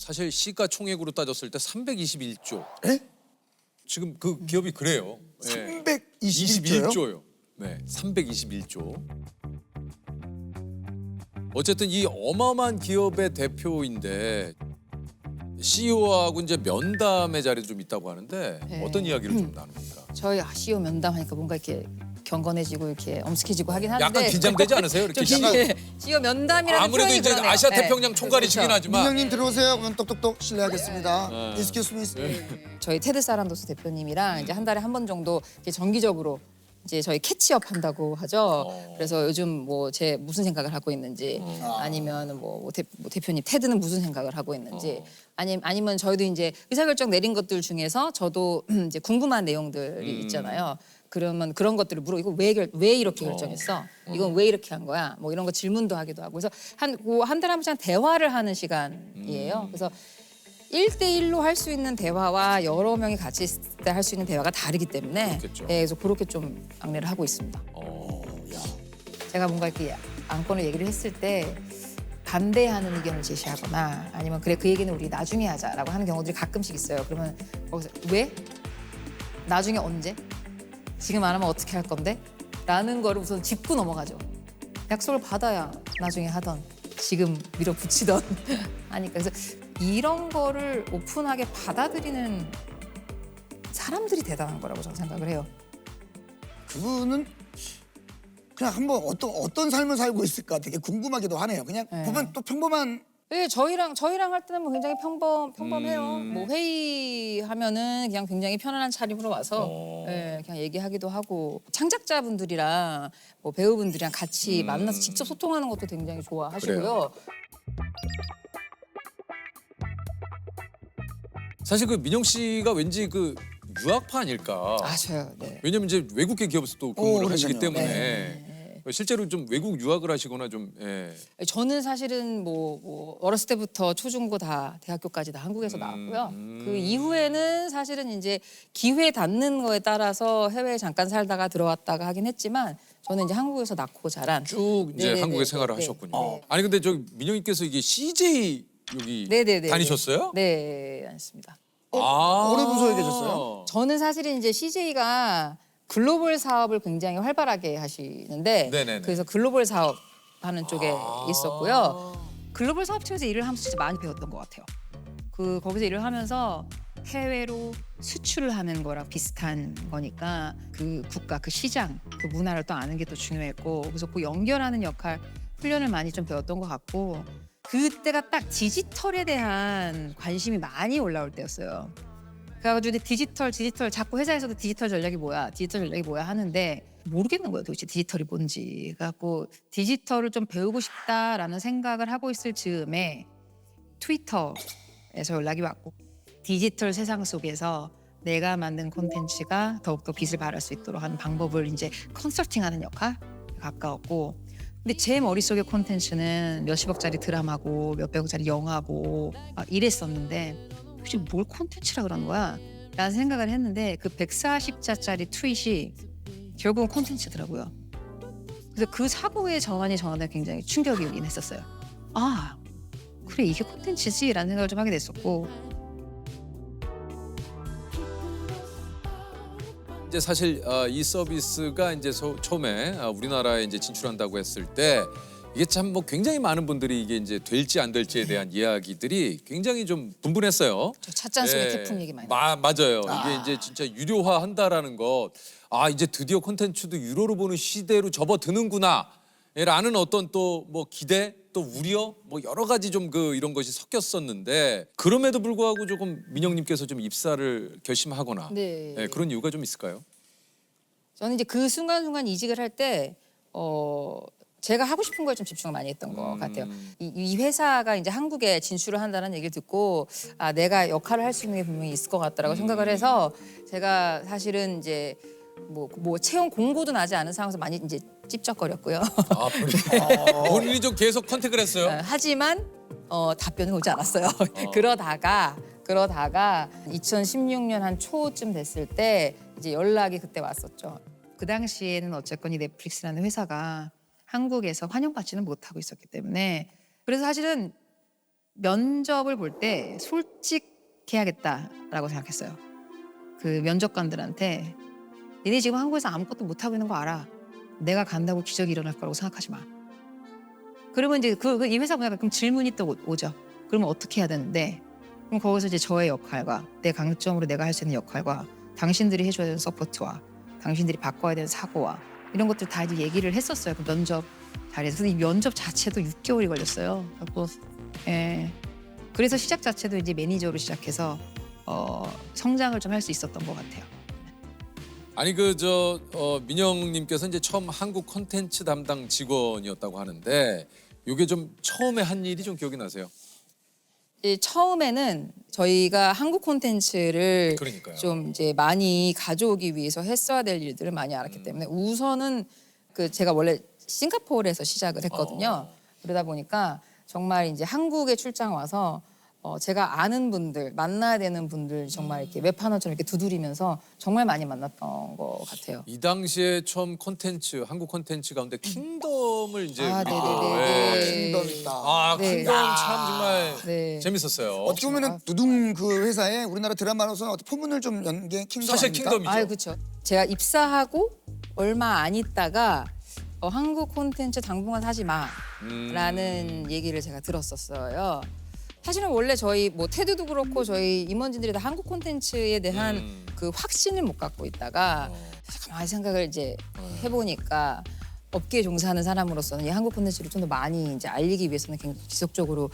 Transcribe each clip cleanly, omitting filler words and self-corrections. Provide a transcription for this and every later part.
사실 시가총액으로 따졌을 때 321조. 에? 지금 그 기업이 그래요. 321조요? 21조요. 네, 321조. 어쨌든 이 어마어마한 기업의 대표인데 CEO하고 이제 면담의 자리도 좀 있다고 하는데 네. 어떤 이야기를 좀 나눕니까? 저희 CEO 면담하니까 뭔가 이렇게 경건해지고 이렇게 엄숙해지고 하긴 하는데 약간 긴장되지 않으세요? 이렇게 좀 약간 CEO 면담이라는 아무래도 표현이 이제 그러네요. 아시아 태평양 총괄이시긴 그렇죠. 하지만 민영님 들어오세요. 그러면 똑똑똑 실례하겠습니다. 네. Excuse me. 저희 테드 사란도스 대표님이랑 이제 한 달에 한 번 정도 이렇게 정기적으로 이제 저희 캐치업 한다고 하죠. 그래서 요즘 뭐 제 무슨 생각을 하고 있는지 아니면 뭐 대표님 테드는 무슨 생각을 하고 있는지 아니면 저희도 이제 의사결정 내린 것들 중에서 저도 이제 궁금한 내용들이 있잖아요. 그러면 그런 것들을 물어 이거 왜 이렇게 결정했어? 이건 왜 이렇게 한 거야? 뭐 이런 거 질문도 하기도 하고 그래서 한 달에 한 번씩 대화를 하는 시간이에요. 그래서 1대1로 할 수 있는 대화와 여러 명이 같이 있을 때 할 수 있는 대화가 다르기 때문에 그렇겠죠. 그래서 그렇게 좀 안내를 하고 있습니다. 제가 뭔가 이렇게 안건을 얘기를 했을 때 반대하는 의견을 제시하거나 아니면 그래 그 얘기는 우리 나중에 하자라고 하는 경우들이 가끔씩 있어요. 그러면 거기서 왜? 나중에 언제? 지금 안 하면 어떻게 할 건데? 라는 거를 우선 짚고 넘어가죠. 약속을 받아야 나중에 하던 지금 밀어붙이던 하니까 그래서 이런 거를 오픈하게 받아들이는 사람들이 대단한 거라고 저는 생각을 해요. 그분은 그냥 한번 어떤 삶을 살고 있을까 되게 궁금하기도 하네요. 그냥 네. 보면 또 평범한 네, 저희랑 할 때는 뭐 굉장히 평범해요. 뭐 회의하면은 그냥 굉장히 편안한 차림으로 와서 예, 그냥 얘기하기도 하고 창작자분들이랑 뭐 배우분들이랑 같이 만나서 직접 소통하는 것도 굉장히 좋아하시고요. 그래요? 사실 그 민영 씨가 왠지 그 유학파 아닐까? 아 저요. 네. 왜냐면 이제 외국계 기업에서 또 근무를 하시기 그러니까요. 때문에 네. 실제로 좀 외국 유학을 하시거나 좀 저는 사실은 뭐 어렸을 때부터 초중고 다 대학교까지 다 한국에서 나왔고요. 그 이후에는 사실은 이제 기회 닿는 거에 따라서 해외에 잠깐 살다가 들어왔다가 하긴 했지만 저는 이제 한국에서 낳고 자란 쭉 이제 네네네. 한국에 생활을 네. 하셨군요. 네. 아니 근데 저 민영님께서 이게 CJ 여기 네네네. 다니셨어요? 네, 맞습니다. 어느 부서에 계셨어요? 저는 사실은 이제 CJ가 글로벌 사업을 굉장히 활발하게 하시는데 네네네. 그래서 글로벌 사업 하는 쪽에 있었고요. 글로벌 사업체에서 일을 하면서 진짜 많이 배웠던 것 같아요. 거기서 일을 하면서 해외로 수출을 하는 거랑 비슷한 거니까 그 국가, 그 시장, 그 문화를 또 아는 게 또 중요했고 그래서 그 연결하는 역할, 훈련을 많이 좀 배웠던 것 같고 그때가 딱 디지털에 대한 관심이 많이 올라올 때였어요. 그래가지고 디지털 자꾸 회사에서도 디지털 전략이 뭐야 하는데 모르겠는 거예요 도대체 디지털이 뭔지. 그래갖고 디지털을 좀 배우고 싶다라는 생각을 하고 있을 즈음에 트위터에서 연락이 왔고 디지털 세상 속에서 내가 만든 콘텐츠가 더욱더 빛을 발할 수 있도록 하는 방법을 이제 컨설팅하는 역할에 가까웠고 근데 제 머릿속의 콘텐츠는 몇십억짜리 드라마고 몇백억짜리 영화고 막 이랬었는데 혹시 뭘 콘텐츠라 그러는 거야? 라는 생각을 했는데 그 140자짜리 트윗이 결국은 콘텐츠더라고요. 그래서 그 사고의 전환이 저한테 굉장히 충격이긴 했었어요. 아, 그래 이게 콘텐츠지라는 생각을 좀 하게 됐었고 이제 사실 이 서비스가 이제 처음에 우리나라에 이제 진출한다고 했을 때 이게 참 뭐 굉장히 많은 분들이 이게 이제 될지 안 될지에 대한 이야기들이 굉장히 좀 분분했어요. 저 찻잔 속의 예. 태풍 얘기 많이 나요. 맞아요. 이게 이제 진짜 유료화한다라는 것. 아 이제 드디어 콘텐츠도 유료로 보는 시대로 접어드는구나. 라는 어떤 또 뭐 기대 또 우려 뭐 여러 가지 좀 이런 것이 섞였었는데 그럼에도 불구하고 조금 민영님께서 좀 입사를 결심하거나 네. 그런 이유가 좀 있을까요? 저는 이제 그 순간순간 이직을 할 때 제가 하고 싶은 거에 좀 집중을 많이 했던 것 같아요. 이 회사가 이제 한국에 진출을 한다는 얘기를 듣고 아 내가 역할을 할 수 있는 게 분명히 있을 것 같다라고 생각을 해서 제가 사실은 이제 뭐 채용 공고도 나지 않은 상황에서 많이 이제 찝쩍거렸고요. 아 본인이, 본인이 좀 계속 컨택을 했어요? 하지만 답변은 오지 않았어요. 그러다가 2016년 한 초쯤 됐을 때 이제 연락이 그때 왔었죠. 그 당시에는 어쨌건 이 넷플릭스라는 회사가 한국에서 환영받지는 못하고 있었기 때문에 그래서 사실은 면접을 볼 때 솔직해야겠다라고 생각했어요. 그 면접관들한테 얘네 지금 한국에서 아무것도 못 하고 있는 거 알아. 내가 간다고 기적이 일어날 거라고 생각하지 마. 그러면 이제 이 회사 보니까 그럼 질문이 또 오죠. 그러면 어떻게 해야 되는데? 그럼 거기서 이제 저의 역할과 내 강점으로 내가 할 수 있는 역할과 당신들이 해줘야 되는 서포트와 당신들이 바꿔야 되는 사고와 이런 것들 다 이제 얘기를 했었어요. 그 면접 자리에서. 근데 이 면접 자체도 6개월이 걸렸어요. 그래서 예. 그래서 시작 자체도 이제 매니저로 시작해서 성장을 좀 할 수 있었던 것 같아요. 아니 민영님께서 이제 처음 한국 콘텐츠 담당 직원이었다고 하는데 이게 좀 처음에 한 일이 좀 기억이 나세요? 처음에는 저희가 한국 콘텐츠를 그러니까요. 좀 이제 많이 가져오기 위해서 했어야 될 일들을 많이 알았기 때문에 우선은 제가 원래 싱가포르에서 시작을 했거든요. 그러다 보니까 정말 이제 한국에 출장 와서 제가 아는 분들, 만나야 되는 분들 정말 이렇게 웹하너처럼 이렇게 두드리면서 정말 많이 만났던 것 같아요. 이 당시에 처음 콘텐츠 한국 콘텐츠 가운데 킹덤을 이제 아, 우리도, 네네네. 예. 킹덤 있다. 아 네. 킹덤 참 정말 네. 재밌었어요. 어떻게 보면은 두둥 그 회사에 우리나라 드라마로서 어떤 포문을 좀 연 게 킹덤 사실 아닙니까? 킹덤이죠. 아유, 그렇죠. 제가 입사하고 얼마 안 있다가 한국 콘텐츠 당분간 하지 마라는 얘기를 제가 들었었어요. 사실은 원래 저희 뭐 테드도 그렇고 저희 임원진들이 다 한국 콘텐츠에 대한 그 확신을 못 갖고 있다가 가만히 생각을 이제 해보니까 업계에 종사하는 사람으로서는 이 한국 콘텐츠를 좀 더 많이 이제 알리기 위해서는 굉장히 지속적으로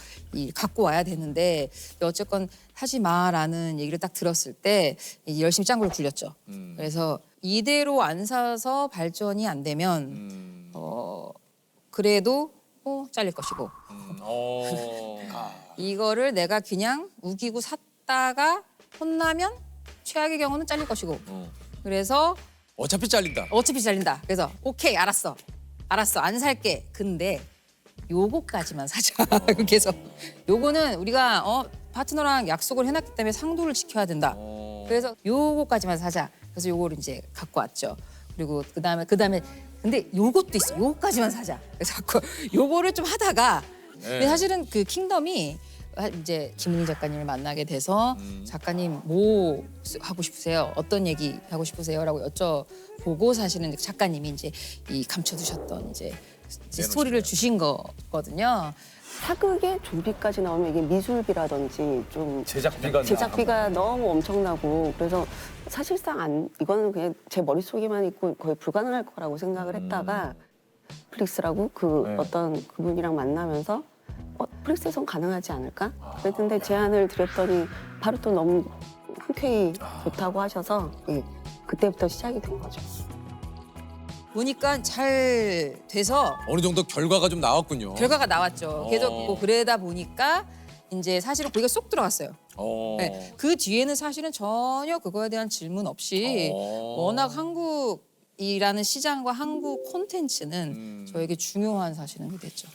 갖고 와야 되는데 어쨌건 하지 마라는 얘기를 딱 들었을 때 이제 열심히 짱구를 굴렸죠. 그래서 이대로 안 사서 발전이 안 되면 그래도 잘릴 것이고 이거를 내가 그냥 우기고 샀다가 혼나면 최악의 경우는 잘릴 것이고 그래서 어차피 잘린다. 어차피 잘린다. 그래서 오케이 알았어 안 살게. 근데 요거까지만 사자. 그래서 요거는 우리가 파트너랑 약속을 해놨기 때문에 상도를 지켜야 된다. 그래서 요거까지만 사자. 그래서 요거를 이제 갖고 왔죠. 그리고 그다음에 근데 요것도 있어. 요거까지만 사자. 그래서 자꾸 요거를 좀 하다가 근데 사실은 그 킹덤이 이제 김은희 작가님을 만나게 돼서 작가님 뭐 하고 싶으세요? 어떤 얘기 하고 싶으세요?라고 여쭤보고 사실은 작가님이 이제 이 감춰두셨던 이제 스토리를 주신 거거든요. 사극에 좀비까지 나오면 이게 미술비라든지 좀 제작비가 너무 엄청나고 그래서 사실상 이거는 그냥 제 머릿속에만 있고 거의 불가능할 거라고 생각을 했다가 플릭스라고 어떤 그분이랑 만나면서 플릭스에선 가능하지 않을까? 그랬는데 제안을 드렸더니 바로 또 너무 흔쾌히 좋다고 하셔서 그때부터 시작이 된 거죠. 보니까 잘 돼서 어느 정도 결과가 좀 나왔군요. 결과가 나왔죠. 계속 뭐 그러다 보니까 이제 사실은 거기가 쏙 들어갔어요. 네. 그 뒤에는 사실은 전혀 그거에 대한 질문 없이 워낙 한국이라는 시장과 한국 콘텐츠는 저에게 중요한 사실은 됐죠.